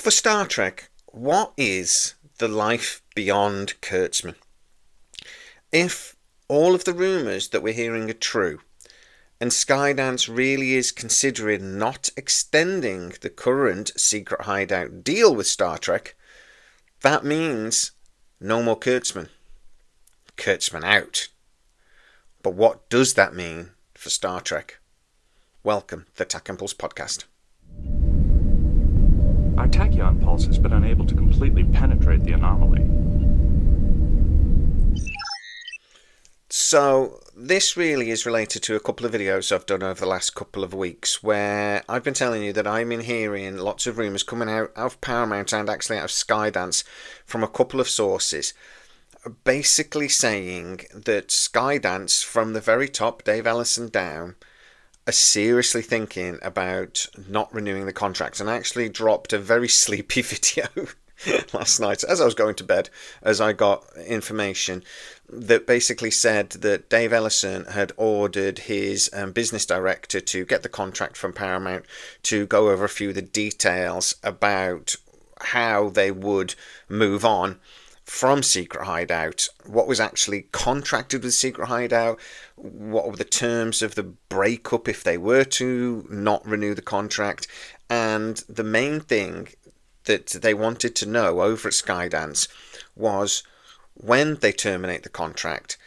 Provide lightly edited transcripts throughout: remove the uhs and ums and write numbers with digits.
For Star Trek, what is the life beyond Kurtzman? If all of the rumours that we're hearing are true, and Skydance really is considering not extending the current secret hideout deal with Star Trek, that means no more Kurtzman. Kurtzman out. But what does that mean for Star Trek? Welcome to the Tachyon Pulse podcast. Our Tachyon pulse has been unable to completely penetrate the anomaly. So, this really is related to a couple of videos I've done over the last couple of weeks where I've been telling you that I'm hearing lots of rumours coming out of Paramount and actually out of Skydance from a couple of sources, basically saying that Skydance, from the very top, Dave Ellison down, are seriously thinking about not renewing the contracts, and I actually dropped a very sleepy video last night as I was going to bed, as I got information that basically said that Dave Ellison had ordered his business director to get the contract from Paramount to go over a few of the details about how they would move on from Secret Hideout, what was actually contracted with Secret Hideout, what were the terms of the breakup if they were to not renew the contract, and the main thing that they wanted to know over at Skydance was, when they terminate the contract,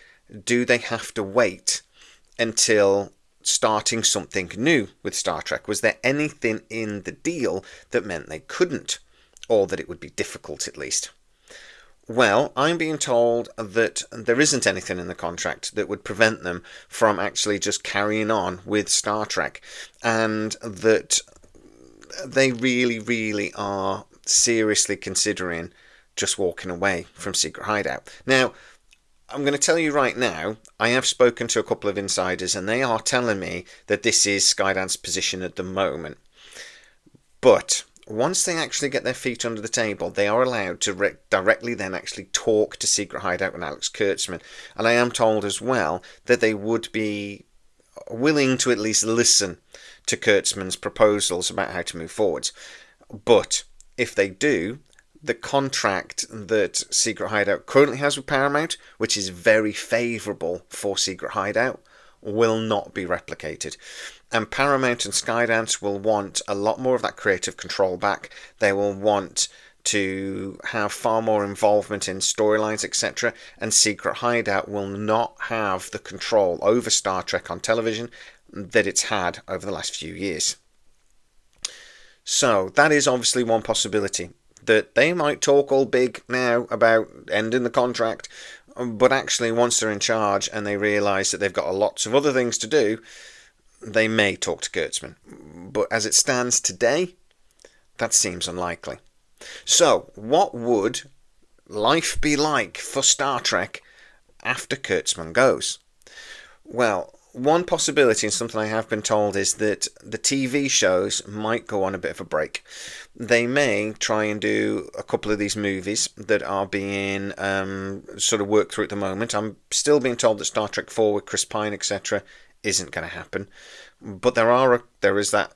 do they have to wait until starting something new with Star Trek? Was there anything in the deal that meant they couldn't, or that it would be difficult at least? Well, I'm being told that there isn't anything in the contract that would prevent them from actually just carrying on with Star Trek, and that they really are seriously considering just walking away from Secret Hideout. Now, I'm going to tell you right now, I have spoken to a couple of insiders and they are telling me that this is Skydance's position at the moment. But once they actually get their feet under the table, they are allowed to directly then actually talk to Secret Hideout and Alex Kurtzman. And I am told as well that they would be willing to at least listen to Kurtzman's proposals about how to move forwards. But if they do, the contract that Secret Hideout currently has with Paramount, which is very favourable for Secret Hideout, will not be replicated. And Paramount and Skydance will want a lot more of that creative control back. They will want to have far more involvement in storylines, etc. And Secret Hideout will not have the control over Star Trek on television that it's had over the last few years. So that is obviously one possibility, that they might talk all big now about ending the contract, but actually once they're in charge and they realise that they've got lots of other things to do, they may talk to Kurtzman. But as it stands today, that seems unlikely. So what would life be like for Star Trek after Kurtzman goes? Well, one possibility, and something I have been told, is that the TV shows might go on a bit of a break. They may try and do a couple of these movies that are being sort of worked through at the moment. I'm still being told that Star Trek 4 with Chris Pine, etc., isn't going to happen. But there is that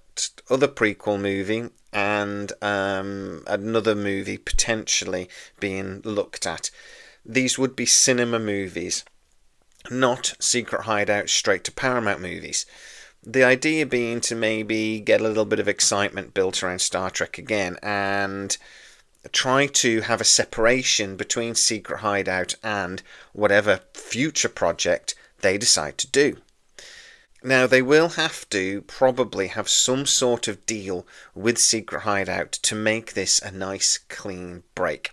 other prequel movie and another movie potentially being looked at. These would be cinema movies, not Secret Hideout straight to Paramount movies. The idea being to maybe get a little bit of excitement built around Star Trek again and try to have a separation between Secret Hideout and whatever future project they decide to do. Now, they will have to probably have some sort of deal with Secret Hideout to make this a nice, clean break.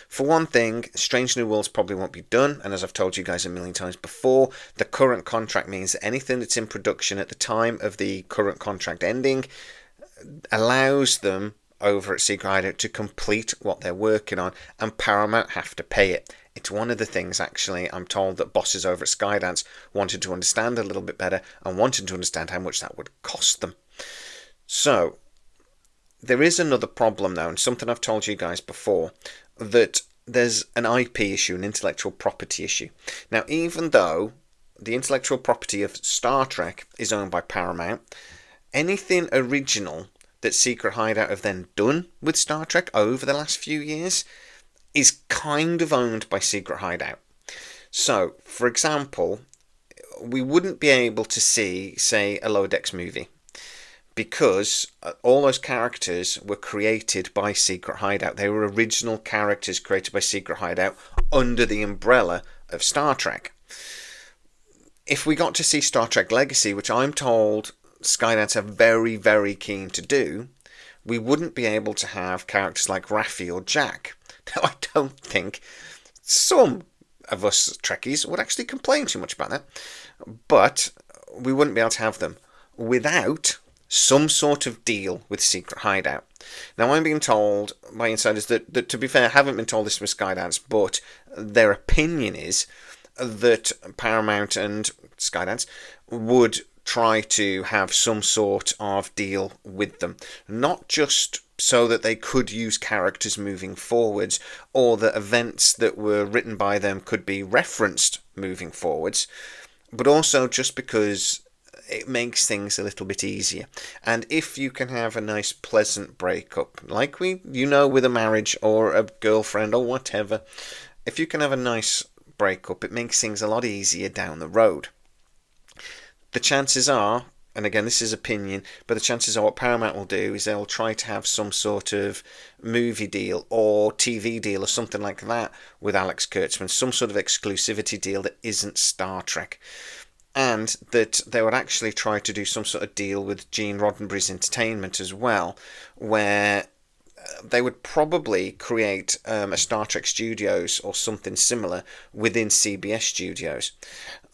For one thing, Strange New Worlds probably won't be done, and as I've told you guys a million times before, the current contract means that anything that's in production at the time of the current contract ending allows them over at Secret Hideout to complete what they're working on, and Paramount have to pay it. It's one of the things, actually, I'm told that bosses over at Skydance wanted to understand a little bit better and wanted to understand how much that would cost them. So, there is another problem though, and something I've told you guys before, that there's an IP issue, an intellectual property issue. Now, even though the intellectual property of Star Trek is owned by Paramount, anything original that Secret Hideout have then done with Star Trek over the last few years is kind of owned by Secret Hideout. So, for example, we wouldn't be able to see, say, a Lower Decks movie because all those characters were created by Secret Hideout. They were original characters created by Secret Hideout under the umbrella of Star Trek. If we got to see Star Trek Legacy, which I'm told Skydance are very, very keen to do, we wouldn't be able to have characters like Raffi or Jack. Now, I don't think some of us Trekkies would actually complain too much about that, but we wouldn't be able to have them without some sort of deal with Secret Hideout. Now, I'm being told by insiders that to be fair, I haven't been told this from Skydance, but their opinion is that Paramount and Skydance would try to have some sort of deal with them. Not just so that they could use characters moving forwards, or that events that were written by them could be referenced moving forwards, but also just because it makes things a little bit easier. And if you can have a nice pleasant breakup, like with a marriage or a girlfriend or whatever, if you can have a nice breakup, it makes things a lot easier down the road. The chances are, and again this is opinion, but the chances are what Paramount will do is they'll try to have some sort of movie deal or TV deal or something like that with Alex Kurtzman, some sort of exclusivity deal that isn't Star Trek. And that they would actually try to do some sort of deal with Gene Roddenberry's Entertainment as well, where they would probably create a Star Trek Studios or something similar within CBS Studios,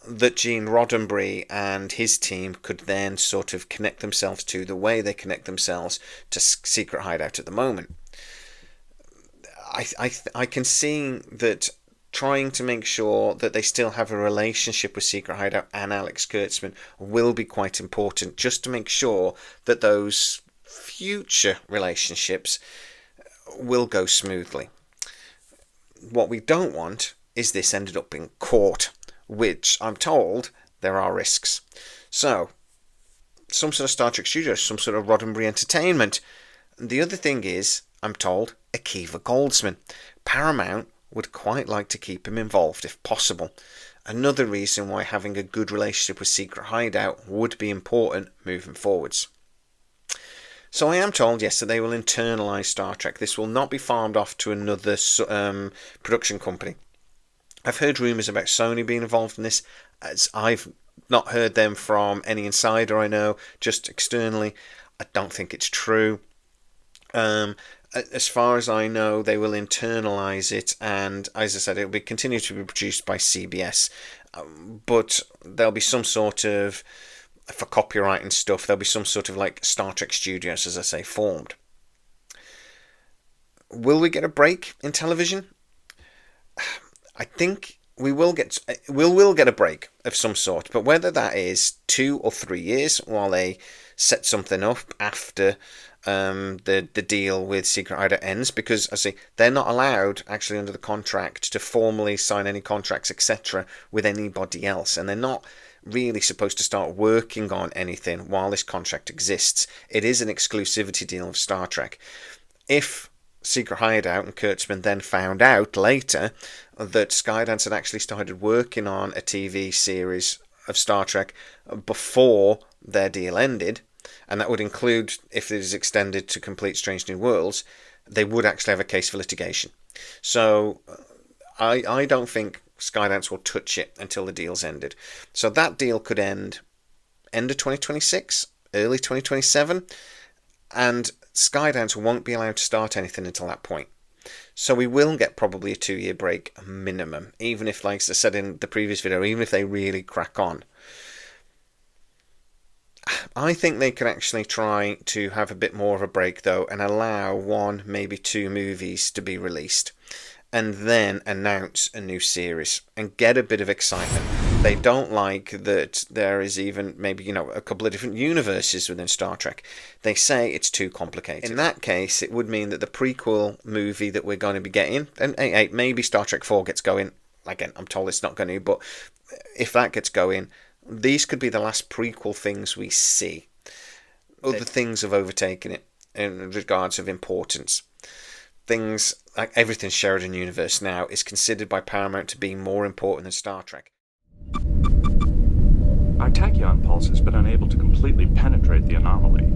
that Gene Roddenberry and his team could then sort of connect themselves to the way they connect themselves to Secret Hideout at the moment. I can see that trying to make sure that they still have a relationship with Secret Hideout and Alex Kurtzman will be quite important, just to make sure that those future relationships will go smoothly. What we don't want is this ended up in court, which I'm told there are risks. So, some sort of Star Trek Studios, some sort of Roddenberry Entertainment. The other thing is, I'm told, Akiva Goldsman. Paramount would quite like to keep him involved if possible. Another reason why having a good relationship with Secret Hideout would be important moving forwards. So I am told, yes, that they will internalise Star Trek. This will not be farmed off to another production company. I've heard rumours about Sony being involved in this, as I've not heard them from any insider I know, just externally. I don't think it's true. As far as I know, they will internalise it, and as I said, it will continue to be produced by CBS. But there'll be some sort of, for copyright and stuff, there'll be some sort of like Star Trek Studios, as I say, formed. Will we get a break in television? I think we will get a break of some sort, but whether that is 2 or 3 years while they set something up after the deal with Secret Hideout ends, because I see they're not allowed actually under the contract to formally sign any contracts, etc., with anybody else, and they're not really supposed to start working on anything while this contract exists. It is an exclusivity deal of Star Trek. If Secret Hideout and Kurtzman then found out later that Skydance had actually started working on a TV series of Star Trek before their deal ended, and that would include if it is extended to complete Strange New Worlds, they would actually have a case for litigation. So I don't think Skydance will touch it until the deal's ended. So that deal could end of 2026, early 2027, and Skydance won't be allowed to start anything until that point. So we will get probably a 2-year break minimum, even if, like I said in the previous video, even if they really crack on. I think they could actually try to have a bit more of a break though, and allow 1, maybe 2 movies to be released, and then announce a new series and get a bit of excitement. They don't like that there is even maybe, a couple of different universes within Star Trek. They say it's too complicated. In that case, it would mean that the prequel movie that we're going to be getting, and maybe Star Trek 4 gets going, again, I'm told it's not going to, but if that gets going, these could be the last prequel things we see. Other things have overtaken it. in regards of importance. Things like everything Sheridan Universe now is considered by Paramount to be more important than Star Trek. Our tachyon pulse has been unable to completely penetrate the anomaly.